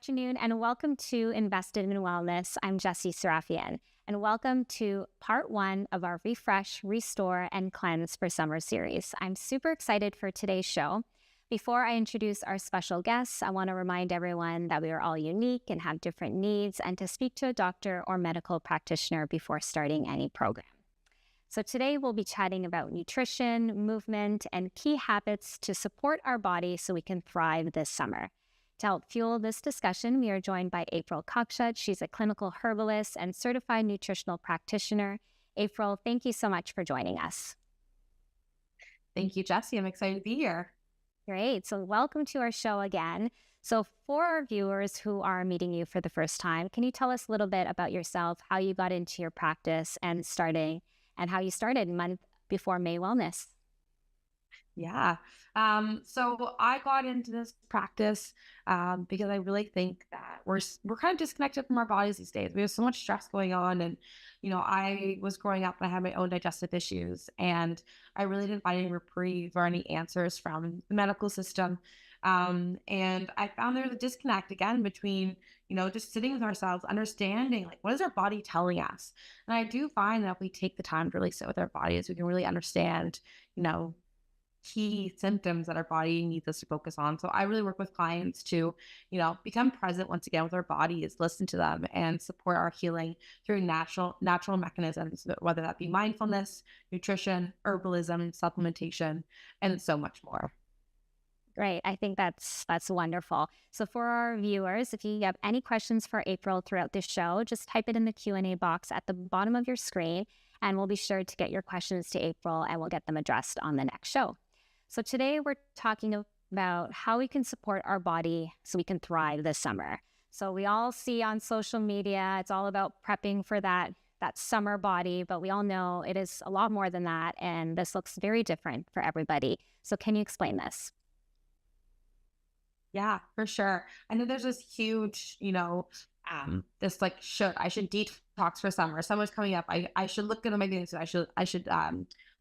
afternoon, and welcome to Invested in Wellness. I'm Jessie, Sarafian, and welcome to part one of our Refresh, Restore, and Cleanse for Summer series. I'm super excited for today's show. Before I introduce our special guests, I want to remind everyone that we are all unique and have different needs, and to speak to a doctor or medical practitioner before starting any program. So today we'll be chatting about nutrition, movement, and key habits to support our body so we can thrive this summer. To help fuel this discussion, we are joined by April Cockshutt. She's a clinical herbalist and certified nutritional practitioner. April, thank you so much for joining us. Thank you, Jessie. I'm excited to be here. Great. So welcome to our show again. So for our viewers who are meeting you for the first time, can you tell us a little bit about yourself, how you got into your practice and how you started month before May Wellness? Yeah. So I got into this practice because I really think that we're kind of disconnected from our bodies these days. We have so much stress going on, and I was growing up and I had my own digestive issues, and I really didn't find any reprieve or any answers from the medical system. And I found there was a disconnect again between, just sitting with ourselves, understanding like what is our body telling us. And I do find that if we take the time to really sit with our bodies, we can really understand, key symptoms that our body needs us to focus on. So I really work with clients to, become present once again with our bodies, listen to them, and support our healing through natural mechanisms, whether that be mindfulness, nutrition, herbalism, supplementation, and so much more. Great. I think that's wonderful. So for our viewers, if you have any questions for April throughout this show, just type it in the Q&A box at the bottom of your screen, and we'll be sure to get your questions to April, and we'll get them addressed on the next show. So today we're talking about how we can support our body so we can thrive this summer. So we all see on social media, it's all about prepping for that summer body, but we all know it is a lot more than that, and this looks very different for everybody. So can you explain this? Yeah, for sure. I know there's this huge, this like I should detox for summer. Summer's coming up. I should look good at my things. I should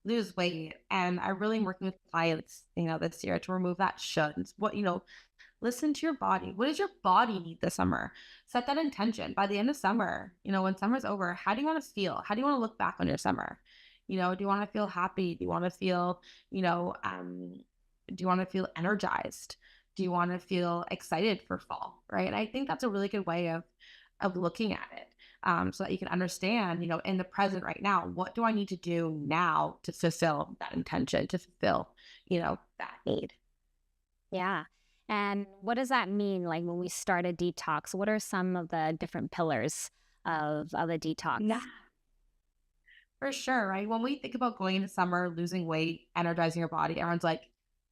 lose weight. And I really am working with clients, this year to remove that shoulds. Listen to your body. What does your body need this summer? Set that intention. By the end of summer, when summer's over, how do you want to feel? How do you want to look back on your summer? Do you want to feel happy? Do you want to feel, do you want to feel energized? Do you want to feel excited for fall, right? And I think that's a really good way of looking at it, so that you can understand, in the present right now, what do I need to do now to fulfill that intention, to fulfill, that need. Yeah. And what does that mean? Like when we start a detox, what are some of the different pillars of a detox? Yeah, for sure, right? When we think about going into summer, losing weight, energizing your body, everyone's like,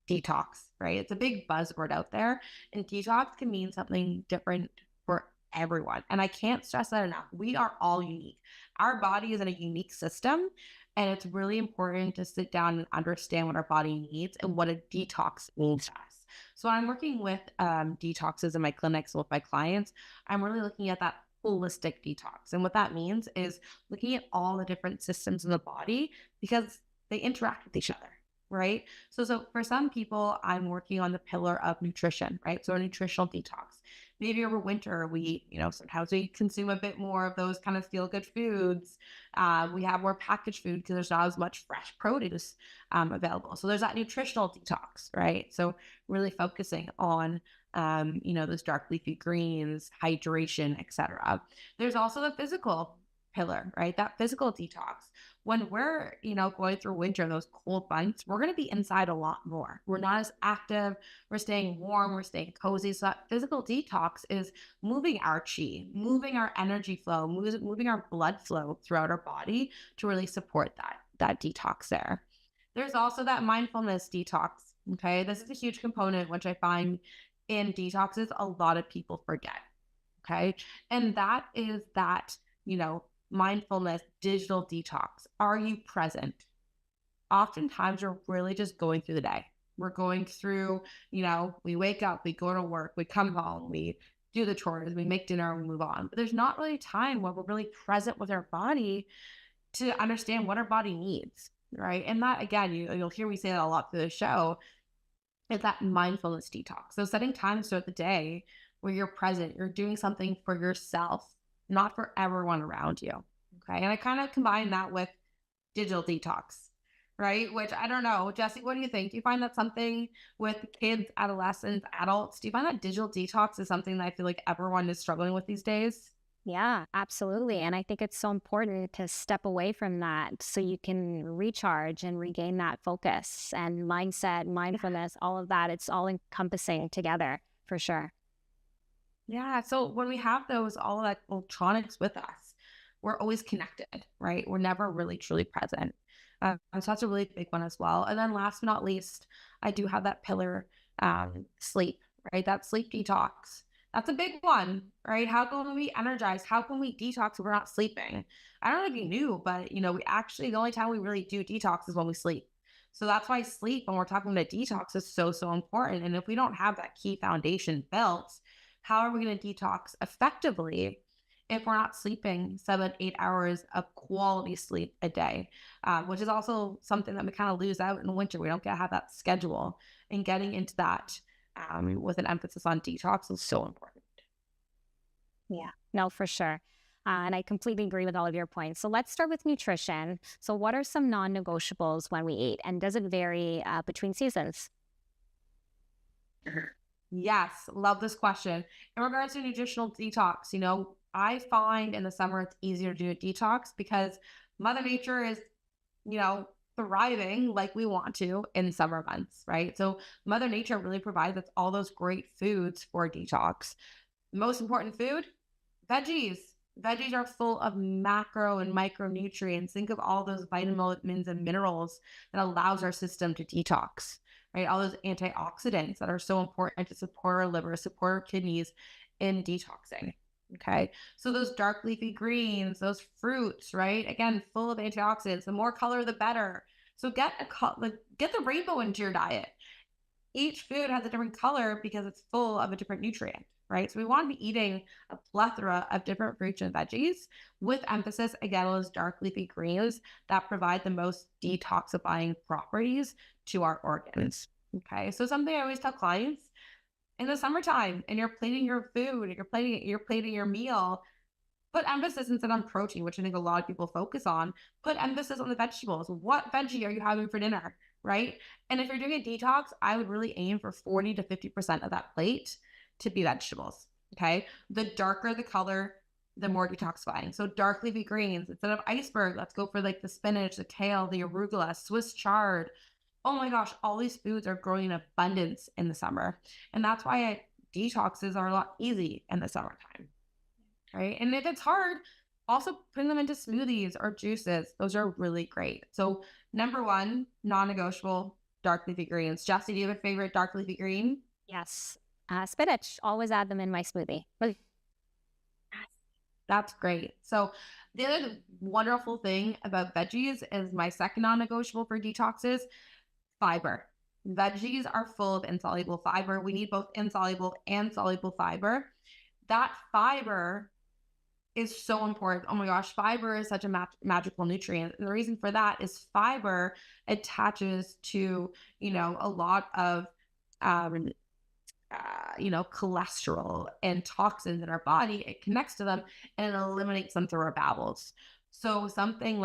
detox, right? It's a big buzzword out there, and detox can mean something different for everyone. And I can't stress that enough. We are all unique. Our body is in a unique system, and it's really important to sit down and understand what our body needs and what a detox means to us. So when I'm working with detoxes in my clinics with my clients, I'm really looking at that holistic detox. And what that means is looking at all the different systems in the body because they interact with each other. Right. So for some people, I'm working on the pillar of nutrition, right? So a nutritional detox. Maybe over winter, sometimes we consume a bit more of those kind of feel good foods. We have more packaged food because there's not as much fresh produce available. So there's that nutritional detox, right? So really focusing on, those dark leafy greens, hydration, etc. There's also the physical pillar, right? That physical detox. When we're, going through winter and those cold months, we're going to be inside a lot more. We're not as active. We're staying warm. We're staying cozy. So that physical detox is moving our chi, moving our energy flow, moving our blood flow throughout our body to really support that detox there. There's also that mindfulness detox. Okay. This is a huge component, which I find in detoxes, a lot of people forget. Okay. And that is that, mindfulness, digital detox. Are you present? Oftentimes we're really just going through the day. We're going through, we wake up, we go to work, we come home, we do the chores, we make dinner, we move on. But there's not really time where we're really present with our body to understand what our body needs, right? And that, again, you'll hear me say that a lot through the show, is that mindfulness detox. So setting times throughout the day where you're present, you're doing something for yourself, not for everyone around you. Okay. And I kind of combine that with digital detox, right? Which I don't know. Jessie, what do you think? Do you find that something with kids, adolescents, adults? Do you find that digital detox is something that I feel like everyone is struggling with these days? Yeah, absolutely. And I think it's so important to step away from that so you can recharge and regain that focus and mindset, mindfulness, all of that. It's all encompassing together for sure. Yeah. So when we have those, all of that electronics with us, we're always connected, right? We're never really truly present. So that's a really big one as well. And then last but not least, I do have that pillar, sleep, right? That sleep detox. That's a big one, right? How can we energize? How can we detox if we're not sleeping? I don't know if you knew, but we actually, the only time we really do detox is when we sleep. So that's why sleep, when we're talking about detox, is so, so important. And if we don't have that key foundation built, how are we going to detox effectively if we're not sleeping 7, 8 hours of quality sleep a day, which is also something that we kind of lose out in the winter. We don't get to have that schedule, and getting into that with an emphasis on detox is so important. Yeah, no, for sure. And I completely agree with all of your points. So let's start with nutrition. So, what are some non negotiables when we eat? And does it vary between seasons? Yes, love this question. In regards to nutritional detox, I find in the summer it's easier to do a detox because Mother Nature is, thriving like we want to in summer months, right? So Mother Nature really provides us all those great foods for detox. Most important food, veggies. Veggies are full of macro and micronutrients. Think of all those vitamins and minerals that allows our system to detox, right? All those antioxidants that are so important to support our liver, support our kidneys in detoxing. Okay. So those dark leafy greens, those fruits, right? Again, full of antioxidants. The more color, the better. So get the rainbow into your diet. Each food has a different color because it's full of a different nutrient, right? So we want to be eating a plethora of different fruits and veggies with emphasis, again, on those dark leafy greens that provide the most detoxifying properties to our organs. Okay. So something I always tell clients in the summertime, and you're plating your food, and you're plating your meal, put emphasis instead on protein, which I think a lot of people focus on. Put emphasis on the vegetables. What veggie are you having for dinner, right? And if you're doing a detox, I would really aim for 40 to 50% of that plate to be vegetables, okay? The darker the color, the more detoxifying. So dark leafy greens, instead of iceberg, let's go for like the spinach, the kale, the arugula, Swiss chard. Oh my gosh, all these foods are growing in abundance in the summer. And that's why detoxes are a lot easy in the summertime, right? And if it's hard, also putting them into smoothies or juices, those are really great. So number one, non-negotiable, dark leafy greens. Jessie, do you have a favorite dark leafy green? Yes. Spinach. Always add them in my smoothie. That's great. So the other wonderful thing about veggies is my second non-negotiable for detoxes, fiber. Veggies are full of insoluble fiber. We need both insoluble and soluble fiber. That fiber is so important. Oh my gosh, fiber is such a magical nutrient. And the reason for that is fiber attaches to, a lot of, cholesterol and toxins in our body. It connects to them and it eliminates them through our bowels. So something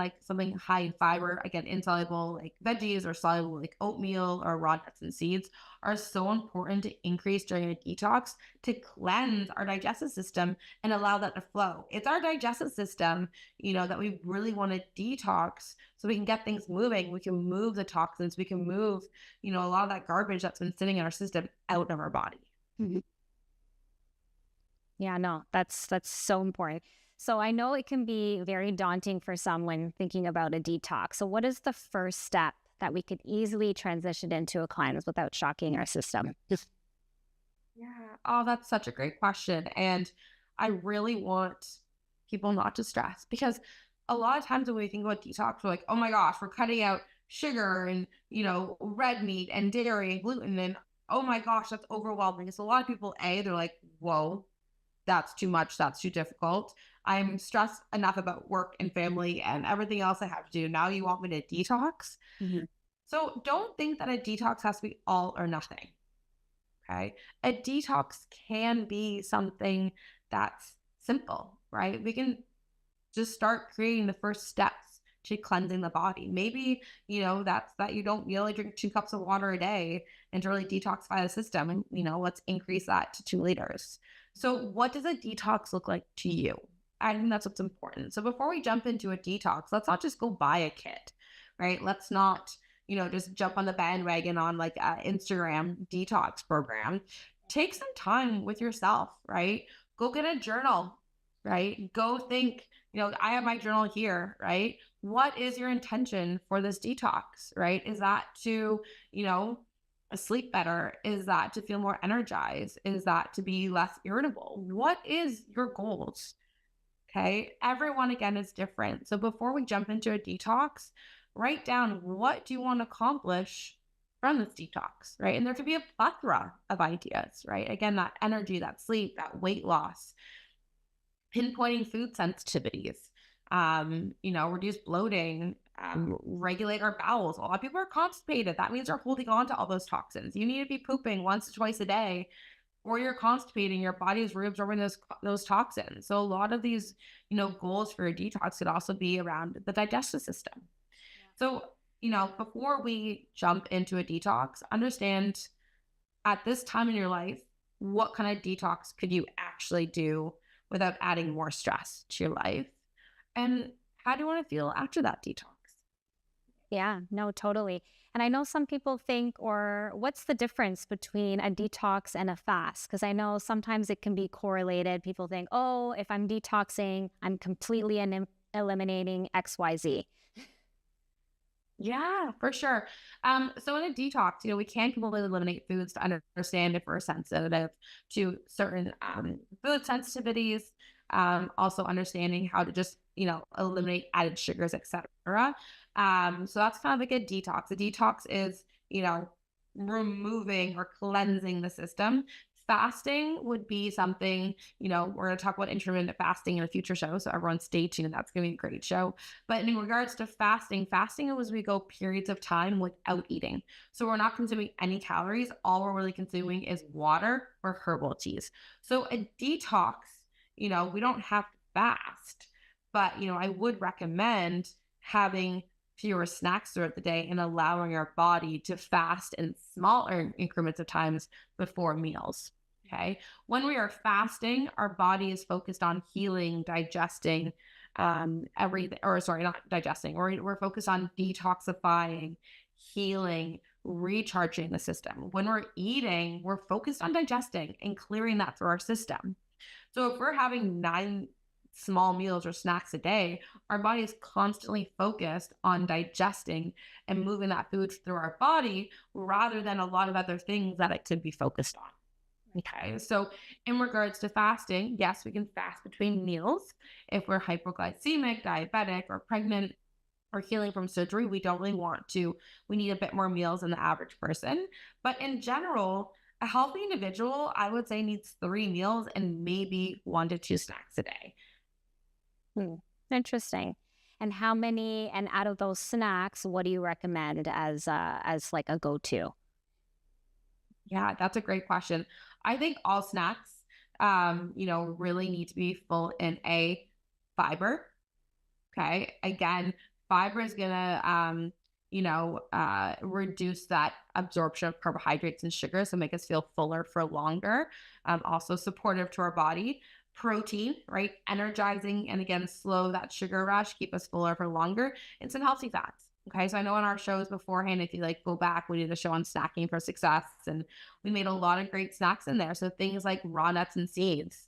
high in fiber, again, insoluble like veggies or soluble like oatmeal or raw nuts and seeds are so important to increase during a detox to cleanse our digestive system and allow that to flow. It's our digestive system, that we really want to detox so we can get things moving. We can move the toxins. We can move, a lot of that garbage that's been sitting in our system out of our body. Mm-hmm. Yeah, no, that's so important. So I know it can be very daunting for some when thinking about a detox. So what is the first step that we could easily transition into a cleanse without shocking our system? Yeah. Oh, that's such a great question. And I really want people not to stress because a lot of times when we think about detox, we're like, oh my gosh, we're cutting out sugar and, red meat and dairy and gluten. And oh my gosh, that's overwhelming. So a lot of people, they're like, whoa, that's too much. That's too difficult. I'm stressed enough about work and family and everything else I have to do. Now you want me to detox? Mm-hmm. So don't think that a detox has to be all or nothing. Okay. A detox can be something that's simple, right? We can just start creating the first steps to cleansing the body. Maybe, that's that you only drink 2 cups of water a day and to really detoxify the system. And, let's increase that to 2 liters. So what does a detox look like to you? I think that's what's important. So before we jump into a detox, let's not just go buy a kit, right? Let's not, just jump on the bandwagon on like an Instagram detox program. Take some time with yourself, right? Go get a journal, right? Go think, I have my journal here, right? What is your intention for this detox, right? Is that to, sleep better? Is that to feel more energized? Is that to be less irritable? What is your goals? Okay. Everyone again is different. So before we jump into a detox, write down what do you want to accomplish from this detox, right? And there could be a plethora of ideas, right? Again, that energy, that sleep, that weight loss, pinpointing food sensitivities, reduce bloating, regulate our bowels. A lot of people are constipated. That means they're holding on to all those toxins. You need to be pooping once or twice a day, or you're constipating. Your body is reabsorbing those toxins. So a lot of these, goals for a detox could also be around the digestive system. So, before we jump into a detox, understand at this time in your life, what kind of detox could you actually do without adding more stress to your life? And how do you want to feel after that detox? Yeah, no, totally. And I know some people think, or what's the difference between a detox and a fast? Because I know sometimes it can be correlated. People think, oh, if I'm detoxing, I'm completely eliminating XYZ. Yeah, for sure. So in a detox, we can completely eliminate foods to understand if we're sensitive to certain food sensitivities. Also understanding how to just, eliminate added sugars, etc. So that's kind of like a detox. A detox is, removing or cleansing the system. Fasting would be something, we're going to talk about intermittent fasting in a future show. So everyone stay tuned. That's going to be a great show. But in regards to fasting is we go periods of time without eating. So we're not consuming any calories. All we're really consuming is water or herbal teas. So a detox, we don't have to fast, but, I would recommend having fewer snacks throughout the day and allowing our body to fast in smaller increments of times before meals. Okay. When we are fasting, our body is focused on healing, digesting, everything, or sorry, not digesting, or we're focused on detoxifying, healing, recharging the system. When we're eating, we're focused on digesting and clearing that through our system. So if we're having 9 small meals or snacks a day, our body is constantly focused on digesting and moving that food through our body rather than a lot of other things that it could be focused on. Okay, so in regards to fasting, yes, we can fast between meals. If we're hypoglycemic, diabetic, or pregnant, or healing from surgery, we don't really want to. We need a bit more meals than the average person. But in general, a healthy individual, I would say, needs 3 meals and maybe 1 to 2 snacks a day. Interesting. And how many, and out of those snacks, what do you recommend as like a go-to? Yeah, that's a great question. I think all snacks, really need to be full in fiber. Okay. Again, fiber is gonna, reduce that absorption of carbohydrates and sugar, so make us feel fuller for longer. Also supportive to our body. Protein, right? Energizing, and again, slow that sugar rush, keep us fuller for longer, and some healthy fats. Okay, so I know in our shows beforehand, if you go back, we did a show on snacking for success, and we made a lot of great snacks in there. So things like raw nuts and seeds,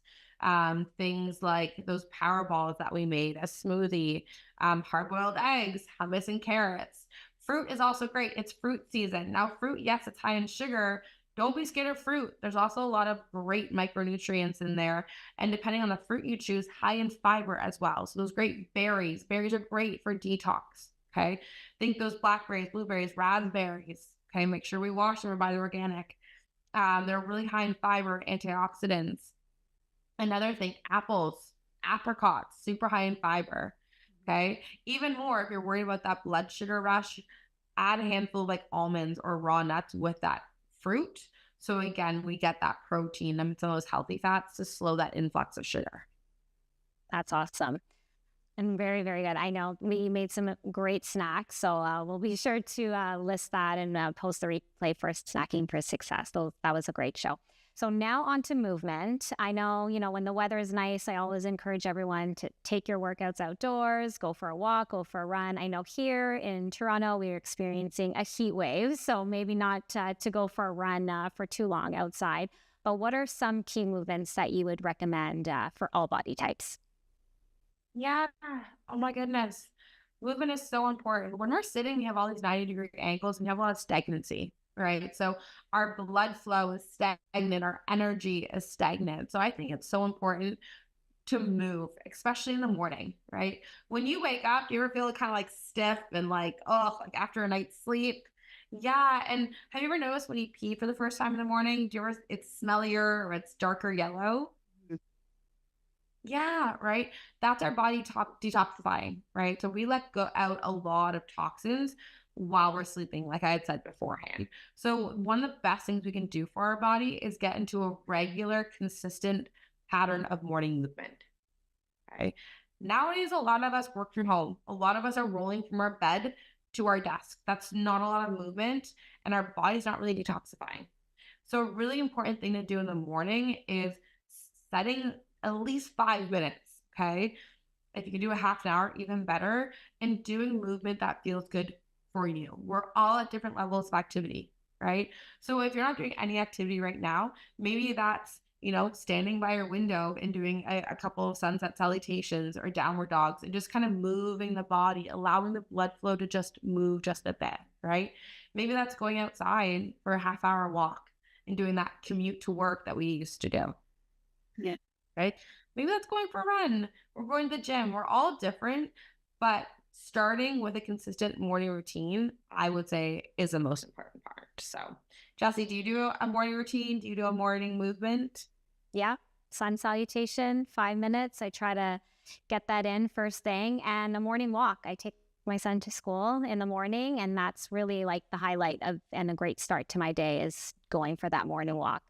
things like those power balls that we made, a smoothie, hard-boiled eggs, hummus and carrots. Fruit is also great. It's fruit season. Now, fruit, yes, it's high in sugar. Don't be scared of fruit. There's also a lot of great micronutrients in there. And depending on the fruit you choose, high in fiber as well. So those great berries. Berries are great for detox. Okay. Think those blackberries, blueberries, raspberries. Okay. Make sure we wash them or buy the organic. They're really high in fiber, antioxidants. Another thing, apples, apricots, super high in fiber. Okay. Even more, if you're worried about that blood sugar rush, add a handful of almonds or raw nuts with that fruit So again, we get that protein and some of those healthy fats to slow that influx of sugar. That's awesome. And very, very good. I know we made some great snacks, so we'll be sure to list that and post the replay for Snacking for Success. That was a great show. So now on to movement. I know, when the weather is nice, I always encourage everyone to take your workouts outdoors, go for a walk, go for a run. I know here in Toronto, we're experiencing a heat wave, so maybe not to go for a run for too long outside. But what are some key movements that you would recommend for all body types? Yeah. Oh my goodness. Movement is so important. When we're sitting, we have all these 90-degree angles and we have a lot of stagnancy, right? So our blood flow is stagnant, our energy is stagnant. So I think it's so important to move, especially in the morning, right? When you wake up, do you ever feel kind of like stiff and like, oh, like after a night's sleep? Yeah. And have you ever noticed when you pee for the first time in the morning, do you ever, it's smellier or it's darker yellow? Yeah, right. That's our body detoxifying, right? So we let go out a lot of toxins while we're sleeping, like I had said beforehand. So one of the best things we can do for our body is get into a regular, consistent pattern of morning movement. Okay. Nowadays, a lot of us work from home. A lot of us are rolling from our bed to our desk. That's not a lot of movement, and our body's not really detoxifying. So a really important thing to do in the morning is setting at least 5 minutes. Okay. If you can do a half an hour, even better, and doing movement that feels good for you. We're all at different levels of activity, right? So if you're not doing any activity right now, maybe that's, standing by your window and doing a couple of sunset salutations or downward dogs and just kind of moving the body, allowing the blood flow to just move just a bit, right? Maybe that's going outside for a half hour walk and doing that commute to work that we used to do. Yeah. Right? Maybe that's going for a run or going to the gym. We're all different, but starting with a consistent morning routine, I would say, is the most important part. So, Jessie, do you do a morning routine? Do you do a morning movement? Yeah. Sun salutation, 5 minutes. I try to get that in first thing, and a morning walk. I take my son to school in the morning, and that's really like the highlight of and a great start to my day is going for that morning walk.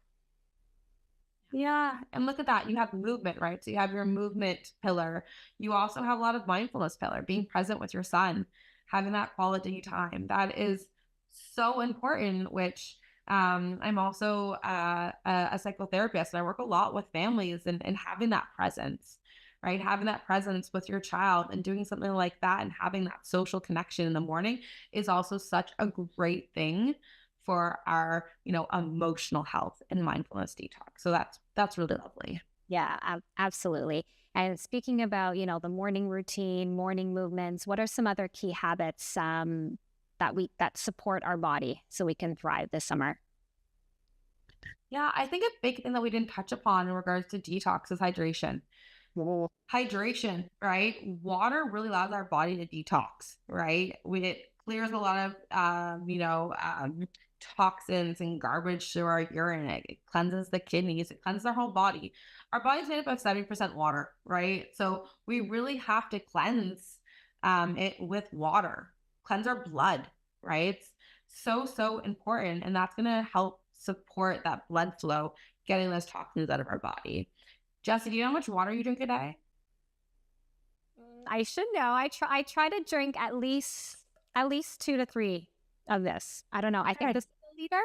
Yeah. And look at that. You have movement, right? So you have your movement pillar. You also have a lot of mindfulness pillar, being present with your son, having that quality time. That is so important, which I'm also a psychotherapist and I work a lot with families and having that presence, right? Having that presence with your child and doing something like that and having that social connection in the morning is also such a great thing for our, emotional health and mindfulness detox. So that's really lovely. Yeah, absolutely. And speaking about, the morning routine, morning movements, what are some other key habits that support our body so we can thrive this summer? Yeah, I think a big thing that we didn't touch upon in regards to detox is hydration. Hydration, right? Water really allows our body to detox, right? It clears a lot of, toxins and garbage through our urine. It cleanses the kidneys. It cleanses our whole body. Our body's made up of 70% water, right? So we really have to cleanse it with water, cleanse our blood, right? It's so important. And that's going to help support that blood flow, getting those toxins out of our body. Jessie, do you know how much water you drink a day? I should know. I try to drink at least 2 to 3 of this. I don't know. I think this is a liter.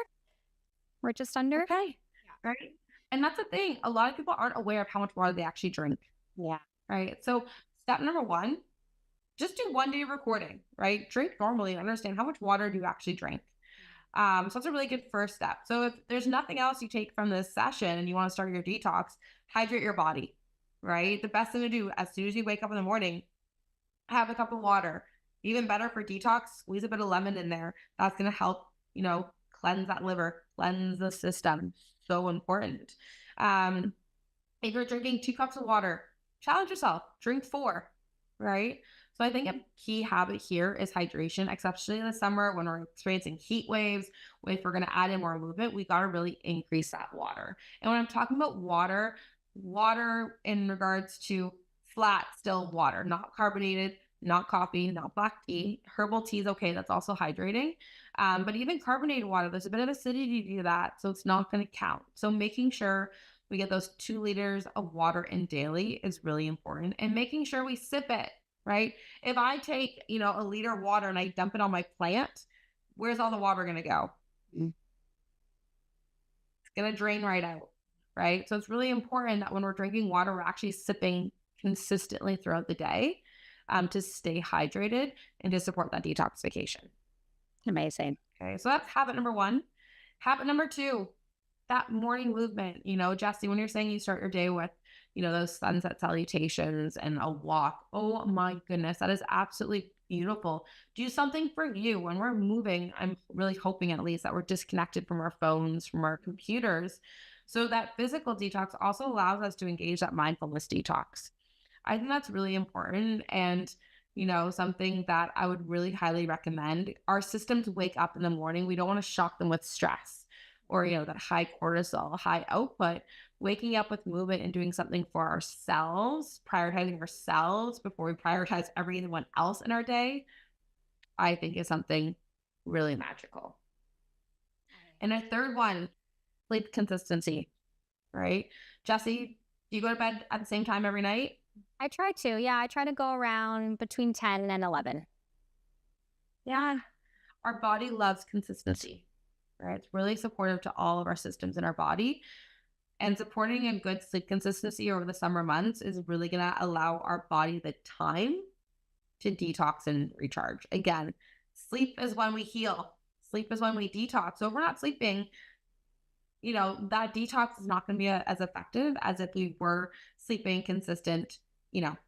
We're just under. Okay. Yeah. Right. And that's the thing. A lot of people aren't aware of how much water they actually drink. Yeah. Right. So step number one, just do 1 day of recording, right? Drink normally and understand how much water do you actually drink. So that's a really good first step. So if there's nothing else you take from this session and you want to start your detox, hydrate your body, right? The best thing to do as soon as you wake up in the morning, have a cup of water. Even better for detox, squeeze a bit of lemon in there. That's going to help, cleanse that liver, cleanse the system. So important. If you're drinking 2 cups of water, challenge yourself, drink 4, right? So I think a key habit here is hydration, especially in the summer when we're experiencing heat waves. If we're going to add in more movement, we got to really increase that water. And when I'm talking about water in regards to flat, still water, not carbonated, not coffee, not black tea. Herbal tea is okay. That's also hydrating. But even carbonated water, there's a bit of acidity to that. So it's not going to count. So making sure we get those 2 liters of water in daily is really important, and making sure we sip it, right? If I take, a liter of water and I dump it on my plant, where's all the water going to go? It's going to drain right out, right? So it's really important that when we're drinking water, we're actually sipping consistently throughout the day to stay hydrated and to support that detoxification. Amazing. Okay, so that's habit number 1. Habit number 2, that morning movement. Jessie, when you're saying you start your day with, those sunset salutations and a walk, oh my goodness, that is absolutely beautiful. Do something for you. When we're moving, I'm really hoping at least that we're disconnected from our phones, from our computers. So that physical detox also allows us to engage that mindfulness detox. I think that's really important. And something that I would really highly recommend. Our systems wake up in the morning. We don't want to shock them with stress or, that high cortisol, high output. Waking up with movement and doing something for ourselves, prioritizing ourselves before we prioritize everyone else in our day, I think is something really magical. And a third one, sleep consistency, right? Jessie, do you go to bed at the same time every night? I try to. Yeah, I try to go around between 10 and 11. Yeah. Our body loves consistency, right? It's really supportive to all of our systems in our body. And supporting a good sleep consistency over the summer months is really going to allow our body the time to detox and recharge. Again, sleep is when we heal. Sleep is when we detox. So if we're not sleeping, that detox is not going to be as effective as if we were sleeping consistent,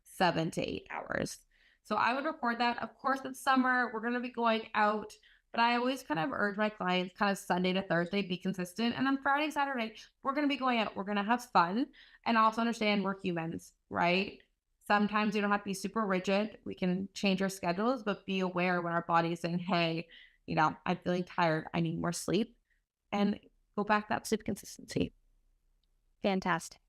7 to 8 hours. So I would report that. Of course, it's summer. We're going to be going out. But I always kind of urge my clients kind of Sunday to Thursday, be consistent. And then Friday, Saturday, we're going to be going out. We're going to have fun and also understand we're humans, right? Sometimes we don't have to be super rigid. We can change our schedules, but be aware when our body is saying, hey, I'm feeling tired. I need more sleep. And go back to that sleep consistency. Fantastic.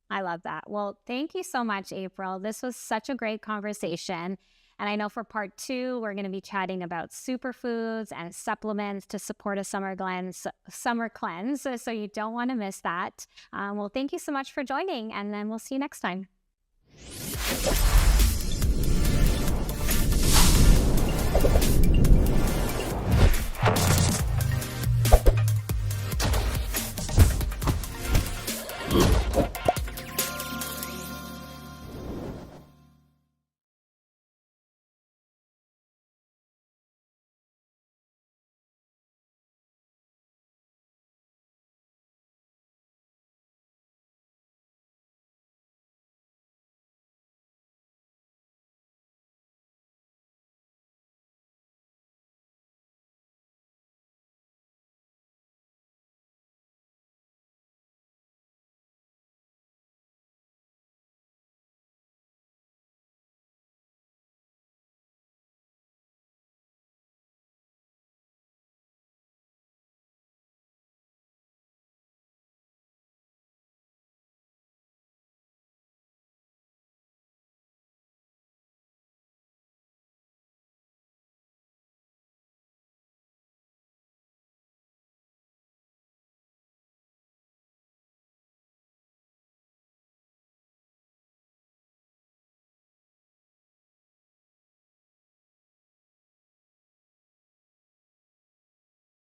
I love that. Well, thank you so much, April. This was such a great conversation. And I know for part 2, we're going to be chatting about superfoods and supplements to support a summer cleanse. So you don't want to miss that. Well, thank you so much for joining, and then we'll see you next time.